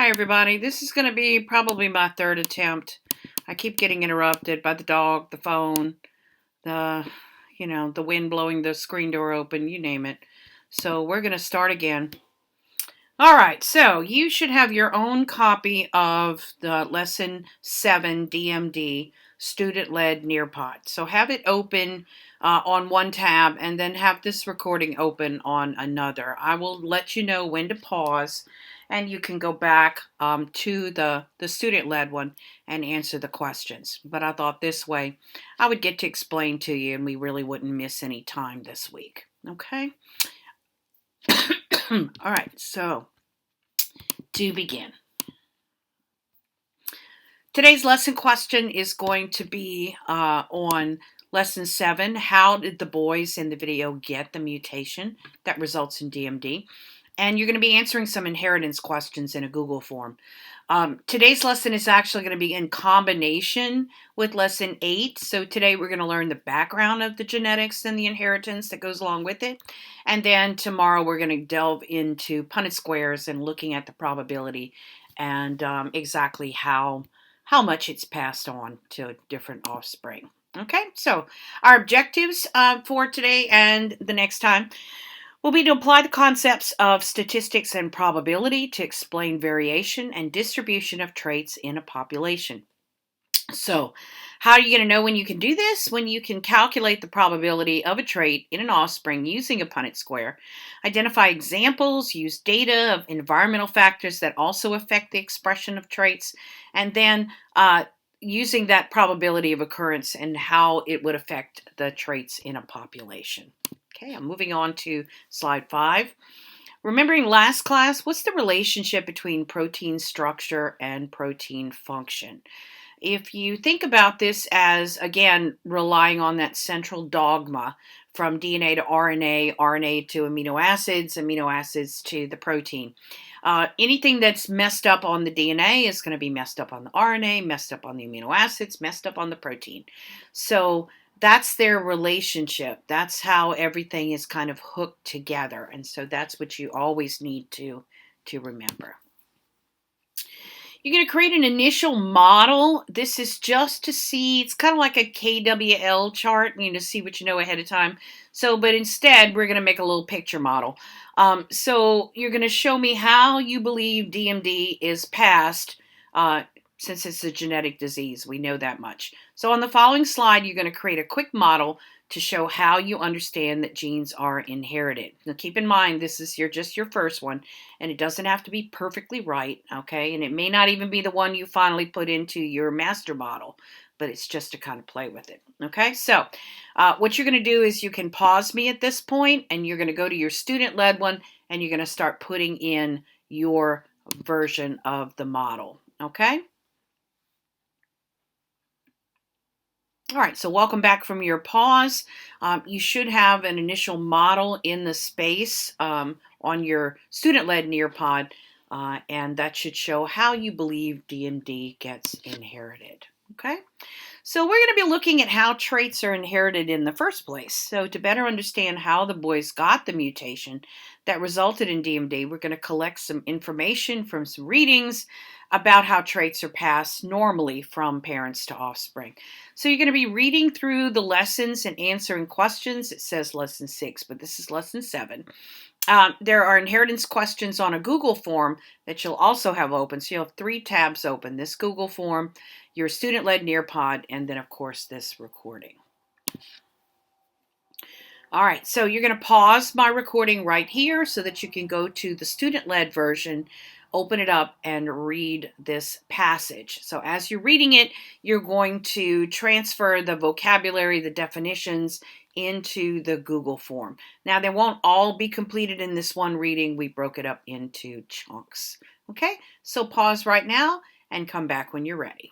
Hi everybody, this is going to be probably my third attempt. I keep getting interrupted by the dog, the phone, the wind blowing the screen door open, you name it. So we're going to start again. All right, so you should have your own copy of the Lesson 7 DMD Student-Led Nearpod. So have it open on one tab and then have this recording open on another. I will let you know when to pause and you can go back to the student-led one and answer the questions. But I thought this way I would get to explain to you and we really wouldn't miss any time this week. Okay? All right, so to begin. Today's lesson question is going to be on Lesson 7, how did the boys in the video get the mutation that results in DMD? And you're going to be answering some inheritance questions in a Google form. Today's lesson is actually going to be in combination with Lesson 8. So today we're going to learn the background of the genetics and the inheritance that goes along with it. And then tomorrow we're going to delve into Punnett squares and looking at the probability and exactly how much it's passed on to different offspring. Okay, so our objectives for today and the next time will be to apply the concepts of statistics and probability to explain variation and distribution of traits in a population. So, how are you going to know when you can do this? When you can calculate the probability of a trait in an offspring using a Punnett square, identify examples, use data of environmental factors that also affect the expression of traits, and then using that probability of occurrence and how it would affect the traits in a population. Okay, I'm moving on to slide 5. Remembering last class, what's the relationship between protein structure and protein function? If you think about this as, again, relying on that central dogma from DNA to RNA, RNA to amino acids to the protein, anything that's messed up on the DNA is going to be messed up on the RNA, messed up on the amino acids, messed up on the protein. So that's their relationship. That's how everything is kind of hooked together. And so that's what you always need to remember. You're going to create an initial model. This is just to see, it's kind of like a KWL chart, to see what you know ahead of time. So, but instead, we're going to make a little picture model. So you're going to show me how you believe DMD is passed, since it's a genetic disease. We know that much. So on the following slide, you're going to create a quick model to show how you understand that genes are inherited. Now keep in mind, this is just your first one, and it doesn't have to be perfectly right, okay? And it may not even be the one you finally put into your master model, but it's just to kind of play with it, okay? So what you're going to do is you can pause me at this point, and you're going to go to your student-led one, and you're going to start putting in your version of the model, okay? All right, so welcome back from your pause. You should have an initial model in the space on your student-led Nearpod, and that should show how you believe DMD gets inherited. Okay, so we're going to be looking at how traits are inherited in the first place. So to better understand how the boys got the mutation that resulted in DMD, we're going to collect some information from some readings about how traits are passed normally from parents to offspring. So you're going to be reading through the lessons and answering questions. It says lesson 6, but this is lesson 7. There are inheritance questions on a Google form that you'll also have open. So you'll have 3 tabs open: this Google form, your student-led Nearpod, and then of course this recording. All right, so you're going to pause my recording right here so that you can go to the student-led version, open it up, and read this passage. So as you're reading it, you're going to transfer the vocabulary, the definitions, into the Google form. Now, they won't all be completed in this one reading. We broke it up into chunks. Okay, so pause right now and come back when you're ready.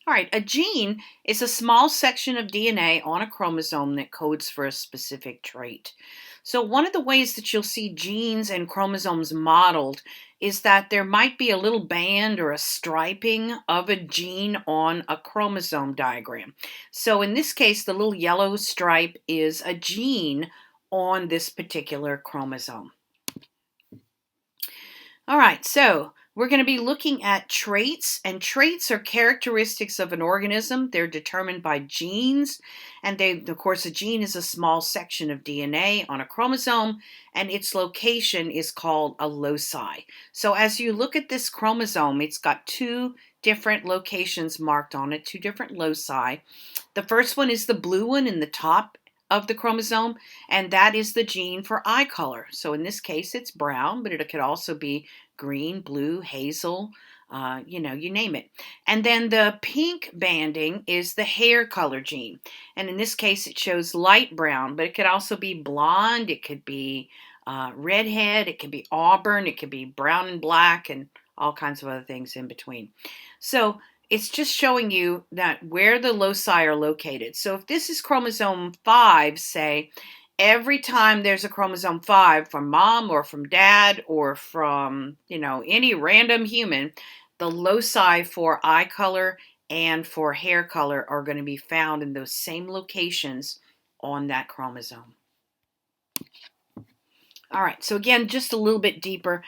All right, a gene is a small section of DNA on a chromosome that codes for a specific trait. So one of the ways that you'll see genes and chromosomes modeled is that there might be a little band or a striping of a gene on a chromosome diagram. So in this case, the little yellow stripe is a gene on this particular chromosome. All right, so we're going to be looking at traits, and traits are characteristics of an organism. They're determined by genes, and of course, a gene is a small section of DNA on a chromosome, and its location is called a loci. So as you look at this chromosome, it's got two different locations marked on it, two different loci. The first one is the blue one in the top of the chromosome, and that is the gene for eye color. So in this case, it's brown, but it could also be green, blue, hazel, you name it. And then the pink banding is the hair color gene. And in this case, it shows light brown, but it could also be blonde, it could be redhead, it could be auburn, it could be brown and black, and all kinds of other things in between. So it's just showing you that where the loci are located. So if this is chromosome 5, say, every time there's a chromosome 5 from mom or from dad or from, any random human, the loci for eye color and for hair color are going to be found in those same locations on that chromosome. All right, so again, just a little bit deeper.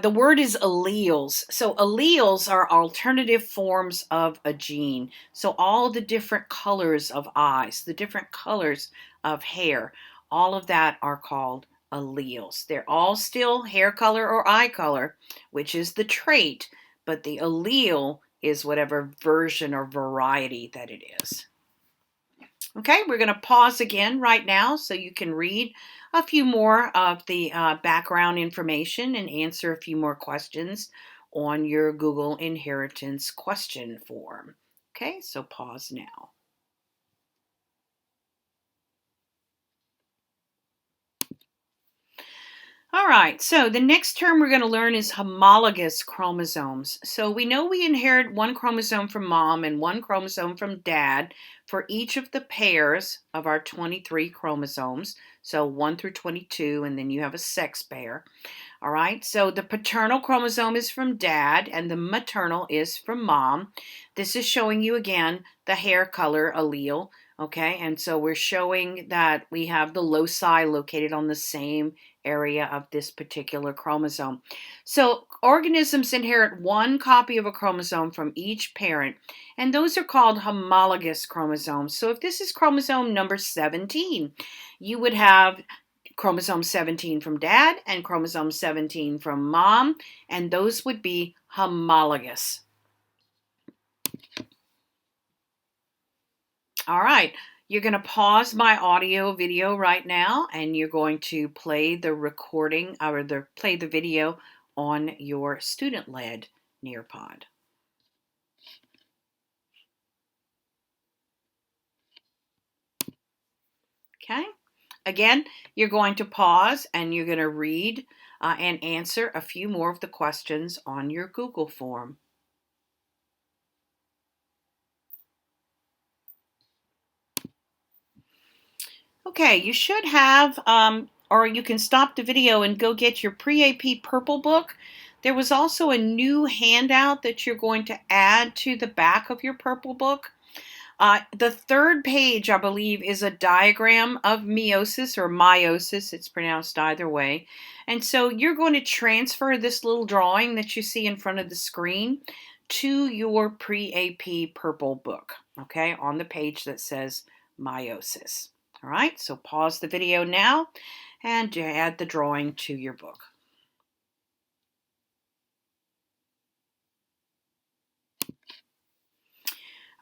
The word is alleles. So alleles are alternative forms of a gene. So all the different colors of eyes, the different colors of hair, all of that are called alleles. They're all still hair color or eye color, which is the trait, but the allele is whatever version or variety that it is. Okay, we're going to pause again right now so you can read a few more of the background information and answer a few more questions on your Google Inheritance question form. Okay, so pause now. All right, so the next term we're going to learn is homologous chromosomes. So we know we inherit one chromosome from mom and one chromosome from dad for each of the pairs of our 23 chromosomes. So 1 through 22, and then you have a sex pair. All right, so the paternal chromosome is from dad and the maternal is from mom. This is showing you again the hair color allele. Okay, and so we're showing that we have the loci located on the same area of this particular chromosome. So organisms inherit one copy of a chromosome from each parent, and those are called homologous chromosomes. So if this is chromosome number 17, you would have chromosome 17 from dad and chromosome 17 from mom, and those would be homologous. All right, you're going to pause my audio video right now, and you're going to play the recording or play the video on your student-led Nearpod. Okay, again, you're going to pause and you're going to read and answer a few more of the questions on your Google form. Okay, you should have, or you can stop the video and go get your Pre-AP Purple book. There was also a new handout that you're going to add to the back of your Purple book. The third page, I believe, is a diagram of meiosis or meiosis. It's pronounced either way. And so you're going to transfer this little drawing that you see in front of the screen to your Pre-AP Purple book, okay, on the page that says meiosis. All right, so pause the video now and add the drawing to your book.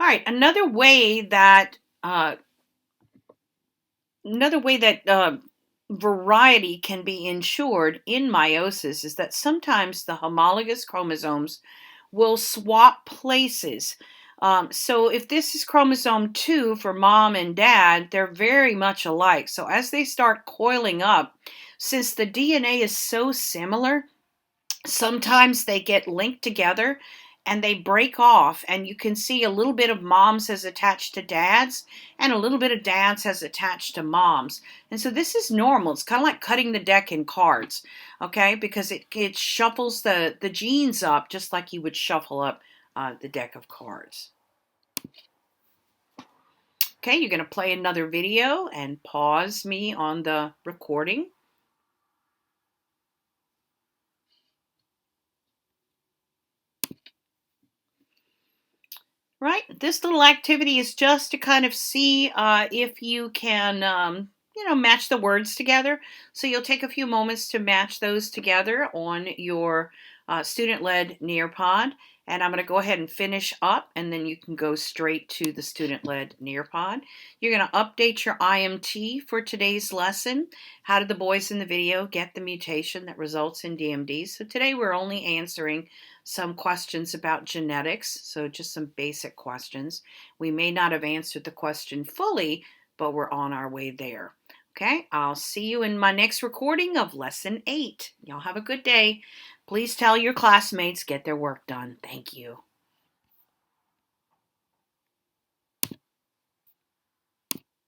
All right, another way that variety can be ensured in meiosis is that sometimes the homologous chromosomes will swap places. So if this is chromosome 2 for mom and dad, they're very much alike. So as they start coiling up, since the DNA is so similar, sometimes they get linked together and they break off, and you can see a little bit of mom's has attached to dad's and a little bit of dad's has attached to mom's. And so this is normal. It's kind of like cutting the deck in cards, okay, because it shuffles the genes up just like you would shuffle up the deck of cards. Okay, you're going to play another video and pause me on the recording. Right, this little activity is just to kind of see if you can, match the words together. So you'll take a few moments to match those together on your student-led Nearpod. And I'm going to go ahead and finish up, and then you can go straight to the student-led Nearpod. You're going to update your IMT for today's lesson. How did the boys in the video get the mutation that results in DMD? So today we're only answering some questions about genetics, so just some basic questions. We may not have answered the question fully, but we're on our way there. Okay, I'll see you in my next recording of Lesson 8. Y'all have a good day. Please tell your classmates get their work done. Thank you.